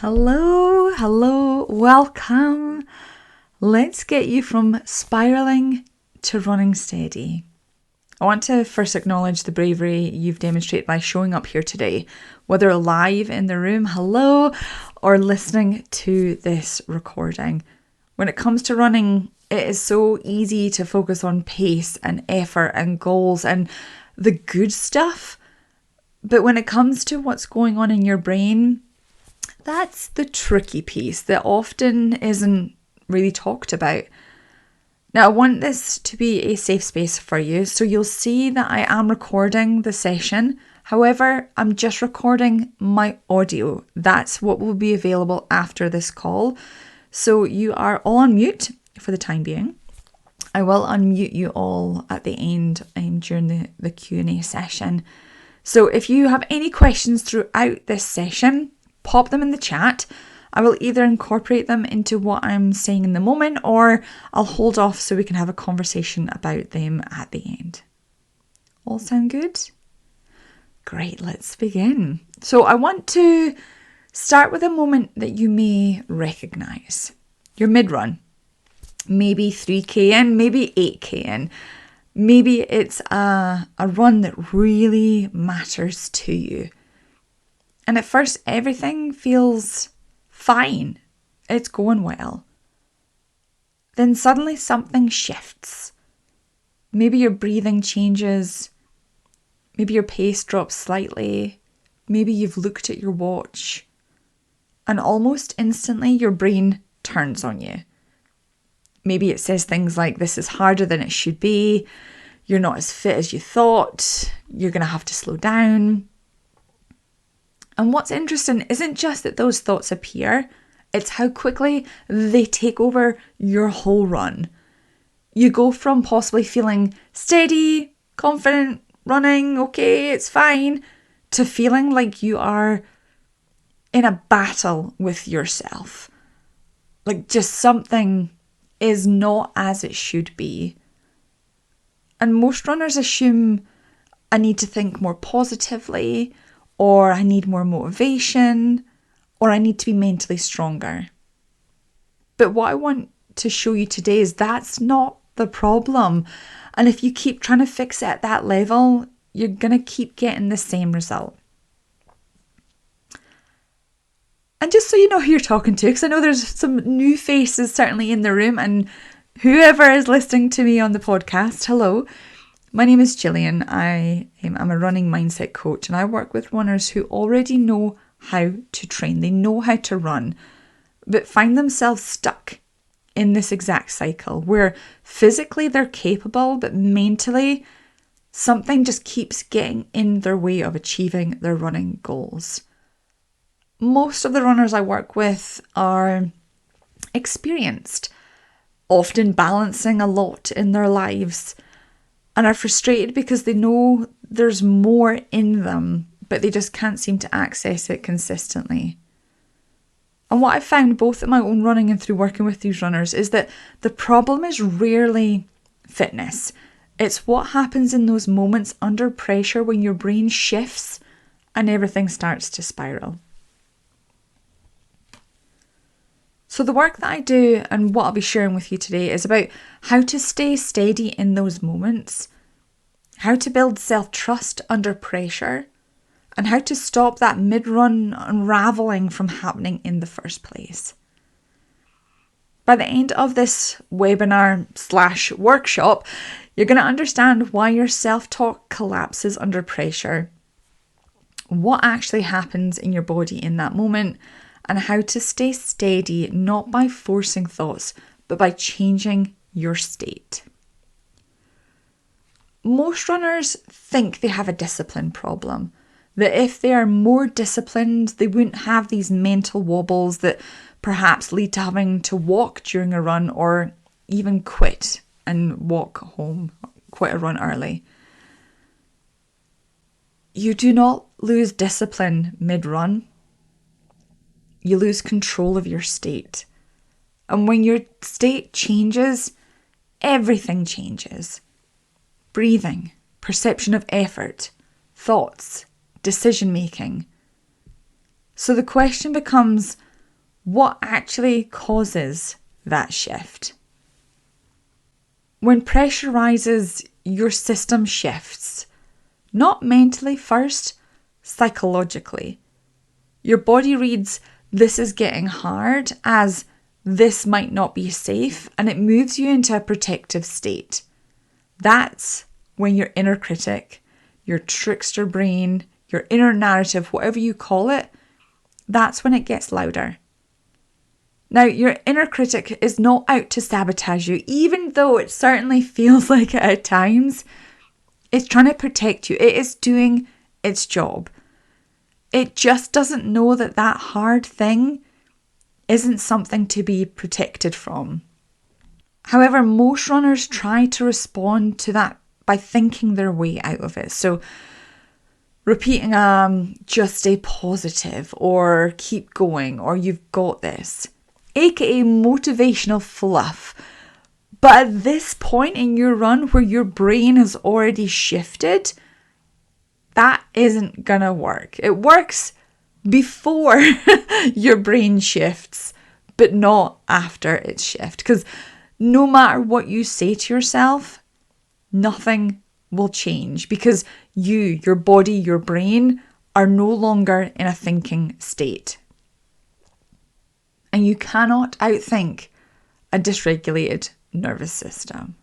Hello, welcome. Let's get you from spiraling to running steady. I want to first acknowledge the bravery you've demonstrated by showing up here today, whether live in the room, hello, or listening to this recording. When it comes to running, it is so easy to focus on pace and effort and goals and the good stuff. But when it comes to what's going on in your brain, that's the tricky piece that often isn't really talked about. Now, I want this to be a safe space for you, so you'll see that I am recording the session. However, I'm just recording my audio. That's what will be available after this call. So you are all on mute for the time being. I will unmute you all at the end during the Q&A session. So if you have any questions throughout this session, pop them in the chat. I will either incorporate them into what I'm saying in the moment, or I'll hold off so we can have a conversation about them at the end. All sound good? Great, let's begin. So I want to start with a moment that you may recognise. Your mid-run. Maybe 3k in, maybe 8k in. Maybe it's a run that really matters to you. And at first, everything feels fine. It's going well. Then suddenly something shifts. Maybe your breathing changes. Maybe your pace drops slightly. Maybe you've looked at your watch. And almost instantly, your brain turns on you. Maybe it says things like, this is harder than it should be. You're not as fit as you thought. You're going to have to slow down. And what's interesting isn't just that those thoughts appear, it's how quickly they take over your whole run. You go from possibly feeling steady, confident, running, okay, it's fine, to feeling like you are in a battle with yourself. Like just something is not as it should be. And most runners assume I need to think more positively, or I need more motivation, or I need to be mentally stronger. But what I want to show you today is that's not the problem. And if you keep trying to fix it at that level, you're going to keep getting the same result. And just so you know who you're talking to, because I know there's some new faces certainly in the room, and whoever is listening to me on the podcast, hello. My name is Gillian. I'm a running mindset coach, and I work with runners who already know how to train. They know how to run, but find themselves stuck in this exact cycle where physically they're capable, but mentally something just keeps getting in their way of achieving their running goals. Most of the runners I work with are experienced, often balancing a lot in their lives, and are frustrated because they know there's more in them, but they just can't seem to access it consistently. And what I've found both in my own running and through working with these runners is that the problem is rarely fitness. It's what happens in those moments under pressure when your brain shifts and everything starts to spiral. So the work that I do and what I'll be sharing with you today is about how to stay steady in those moments, how to build self-trust under pressure, and how to stop that mid-run unraveling from happening in the first place. By the end of this webinar/workshop, you're going to understand why your self-talk collapses under pressure, what actually happens in your body in that moment, and how to stay steady, not by forcing thoughts, but by changing your state. Most runners think they have a discipline problem, that if they are more disciplined, they wouldn't have these mental wobbles that perhaps lead to having to walk during a run or even quit and walk home, quit a run early. You do not lose discipline mid-run. You lose control of your state. And when your state changes, everything changes. Breathing, perception of effort, thoughts, decision making. So the question becomes, What actually causes that shift? When pressure rises, your system shifts. Not mentally first, psychologically. Your body reads, this is getting hard, as this might not be safe, and it moves you into a protective state. That's when your inner critic, your trickster brain, your inner narrative, whatever you call it, that's when it gets louder. Now, your inner critic is not out to sabotage you, even though it certainly feels like it at times. It's trying to protect you. It is doing its job. It just doesn't know that that hard thing isn't something to be protected from. However, most runners try to respond to that by thinking their way out of it. So repeating just stay positive, or keep going, or you've got this, aka motivational fluff. But at this point in your run where your brain has already shifted, that isn't gonna work. It works before your brain shifts, but not after its shift. Because no matter what you say to yourself, nothing will change, because your body, your brain are no longer in a thinking state. And you cannot outthink a dysregulated nervous system.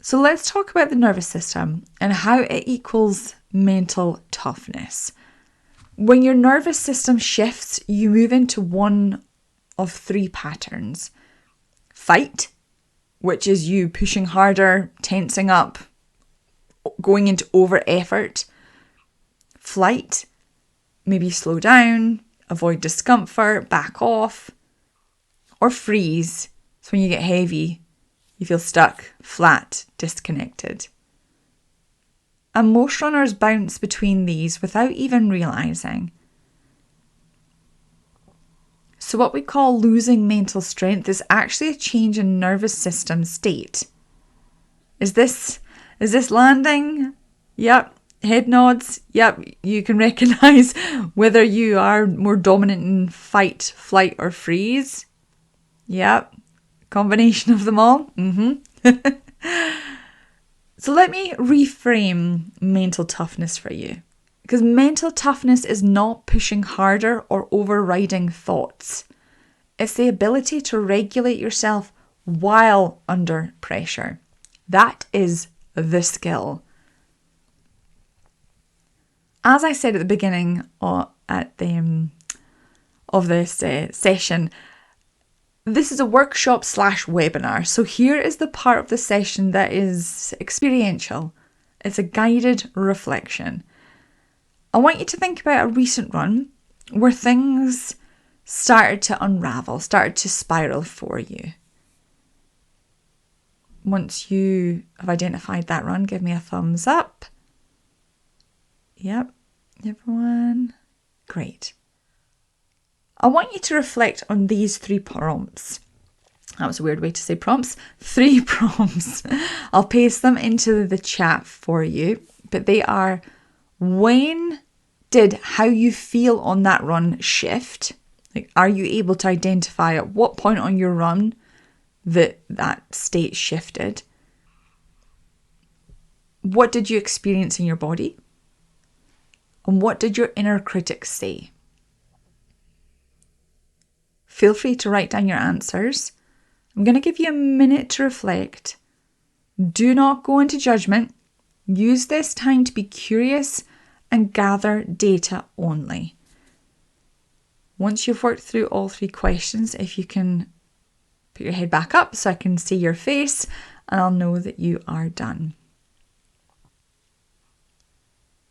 So let's talk about the nervous system and how it equals mental toughness. When your nervous system shifts, you move into one of three patterns. Fight, which is you pushing harder, tensing up, going into over effort. Flight, maybe slow down, avoid discomfort, back off. Or freeze, it's when you get heavy, you feel stuck, flat, disconnected. And most runners bounce between these without even realising. So what we call losing mental strength is actually a change in nervous system state. Is this landing? Yep. Head nods. Yep. You can recognise whether you are more dominant in fight, flight or freeze. Yep. Combination of them all. So let me reframe mental toughness for you. Because mental toughness is not pushing harder or overriding thoughts. It's the ability to regulate yourself while under pressure. That is the skill. As I said at the beginning of this session, this is a workshop / webinar. So here is the part of the session that is experiential. It's a guided reflection. I want you to think about a recent run where things started to unravel, started to spiral for you. Once you have identified that run, give me a thumbs up. Yep, everyone. Great. I want you to reflect on these 3 prompts. That was a weird way to say prompts. 3 prompts. I'll paste them into the chat for you. But they are, when did how you feel on that run shift? Like, are you able to identify at what point on your run that state shifted? What did you experience in your body? And what did your inner critic say? Feel free to write down your answers. I'm going to give you a minute to reflect. Do not go into judgment. Use this time to be curious and gather data only. Once you've worked through all 3 questions, if you can put your head back up so I can see your face, and I'll know that you are done.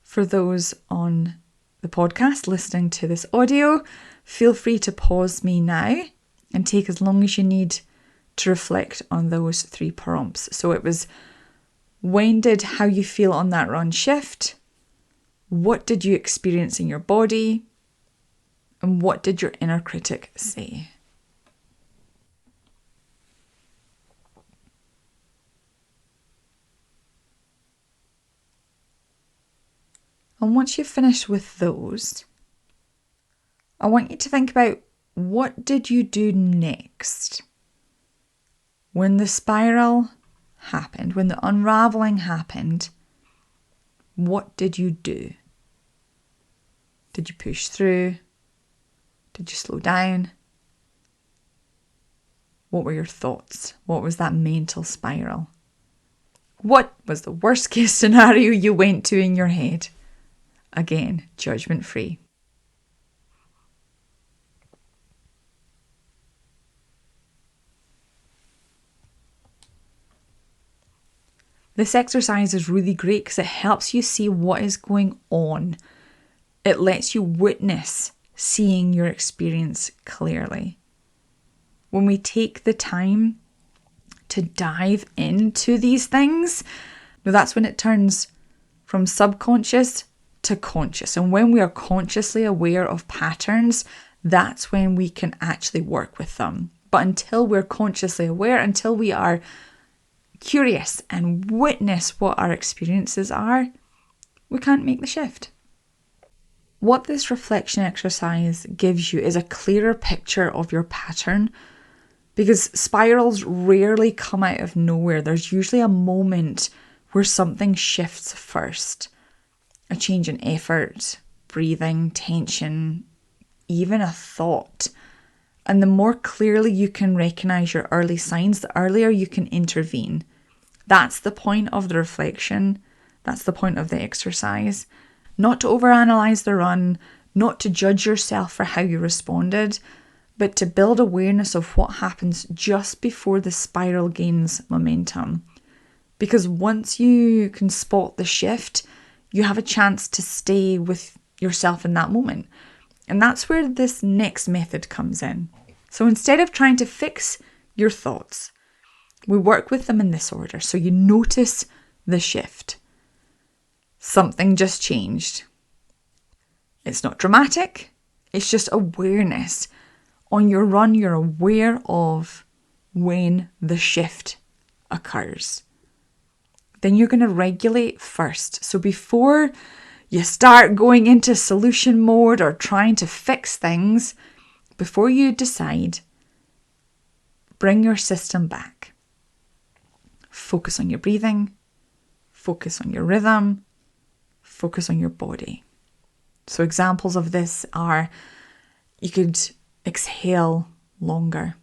For those on the podcast listening to this audio, feel free to pause me now and take as long as you need to reflect on those 3 prompts. So it was, when did how you feel on that run shift? What did you experience in your body? And what did your inner critic say? And once you've finished with those, I want you to think about, what did you do next? When the spiral happened, when the unraveling happened, what did you do? Did you push through? Did you slow down? What were your thoughts? What was that mental spiral? What was the worst case scenario you went to in your head? Again, judgment free. This exercise is really great because it helps you see what is going on. It lets you witness seeing your experience clearly. When we take the time to dive into these things, that's when it turns from subconscious to conscious. And when we are consciously aware of patterns, that's when we can actually work with them. But until we're consciously aware, until we are curious and witness what our experiences are, we can't make the shift. What this reflection exercise gives you is a clearer picture of your pattern, because spirals rarely come out of nowhere. There's usually a moment where something shifts first. A change in effort, breathing, tension, even a thought. And the more clearly you can recognize your early signs, the earlier you can intervene. That's the point of the reflection. That's the point of the exercise. Not to overanalyze the run, not to judge yourself for how you responded, but to build awareness of what happens just before the spiral gains momentum. Because once you can spot the shift, you have a chance to stay with yourself in that moment. And that's where this next method comes in. So instead of trying to fix your thoughts, we work with them in this order. So you notice the shift. Something just changed. It's not dramatic. It's just awareness. On your run, you're aware of when the shift occurs. Then you're going to regulate first. So before you start going into solution mode or trying to fix things, before you decide, bring your system back. Focus on your breathing. Focus on your rhythm. Focus on your body. So examples of this are, you could exhale longer.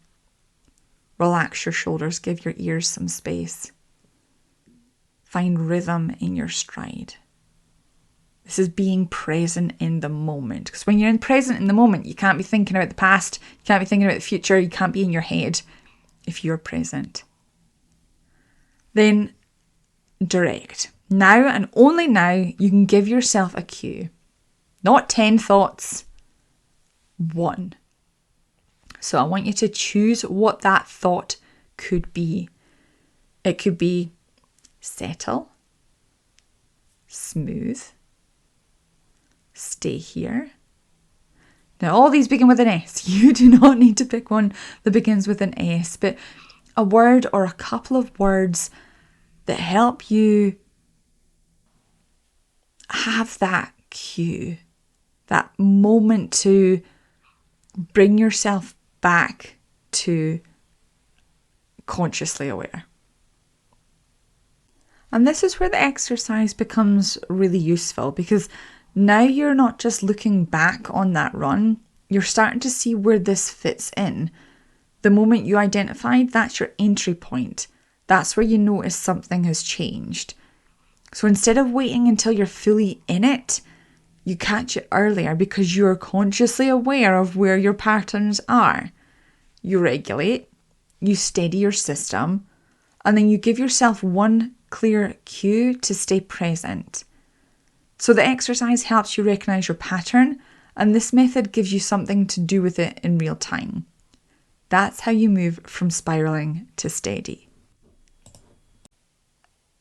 Relax your shoulders, give your ears some space. Find rhythm in your stride. This is being present in the moment. Because when you're present in the moment, you can't be thinking about the past, you can't be thinking about the future, you can't be in your head if you're present. Then direct. Now and only now, you can give yourself a cue. Not 10 thoughts, 1. So I want you to choose what that thought could be. It could be settle, smooth, stay here. Now all these begin with an S. You do not need to pick one that begins with an S, but a word or a couple of words that help you have that cue, that moment to bring yourself back to consciously aware. And this is where the exercise becomes really useful, because now you're not just looking back on that run, you're starting to see where this fits in. The moment you identified, that's your entry point. That's where you notice something has changed. So instead of waiting until you're fully in it, you catch it earlier because you're consciously aware of where your patterns are. You regulate, you steady your system, and then you give yourself one clear cue to stay present. So the exercise helps you recognize your pattern, and this method gives you something to do with it in real time. That's how you move from spiraling to steady.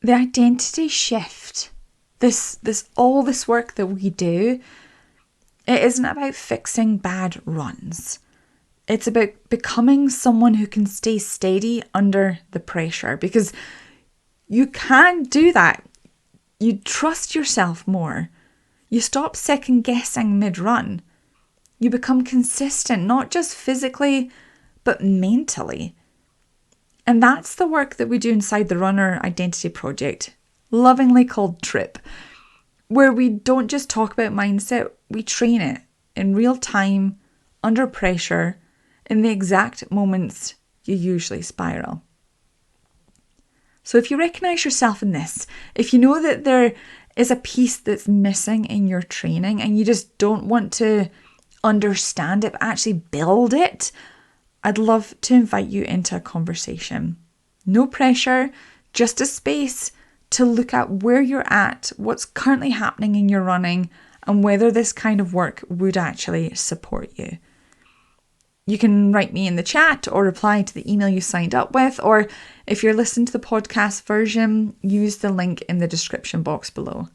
The identity shift, all this work that we do, it isn't about fixing bad runs. It's about becoming someone who can stay steady under the pressure, because you can do that. You trust yourself more. You stop second guessing mid-run. You become consistent, not just physically, but mentally. And that's the work that we do inside the Runner Identity Project, lovingly called TRIP, where we don't just talk about mindset, we train it in real time, under pressure, in the exact moments you usually spiral. So if you recognize yourself in this, if you know that there is a piece that's missing in your training and you just don't want to understand it, but actually build it, I'd love to invite you into a conversation. No pressure, just a space to look at where you're at, what's currently happening in your running, and whether this kind of work would actually support you. You can write me in the chat or reply to the email you signed up with, or if you're listening to the podcast version, use the link in the description box below.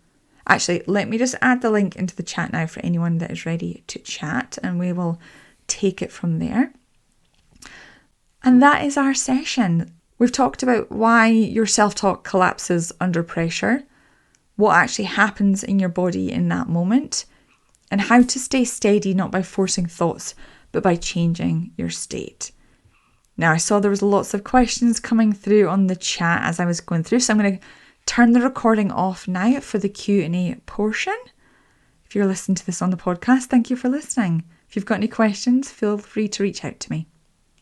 Actually, let me just add the link into the chat now for anyone that is ready to chat, and we will take it from there. And that is our session. We've talked about why your self-talk collapses under pressure, what actually happens in your body in that moment, and how to stay steady not by forcing thoughts, but by changing your state. Now, I saw there was lots of questions coming through on the chat as I was going through, so I'm going to turn the recording off now for the Q&A portion. If you're listening to this on the podcast, thank you for listening. If you've got any questions, feel free to reach out to me.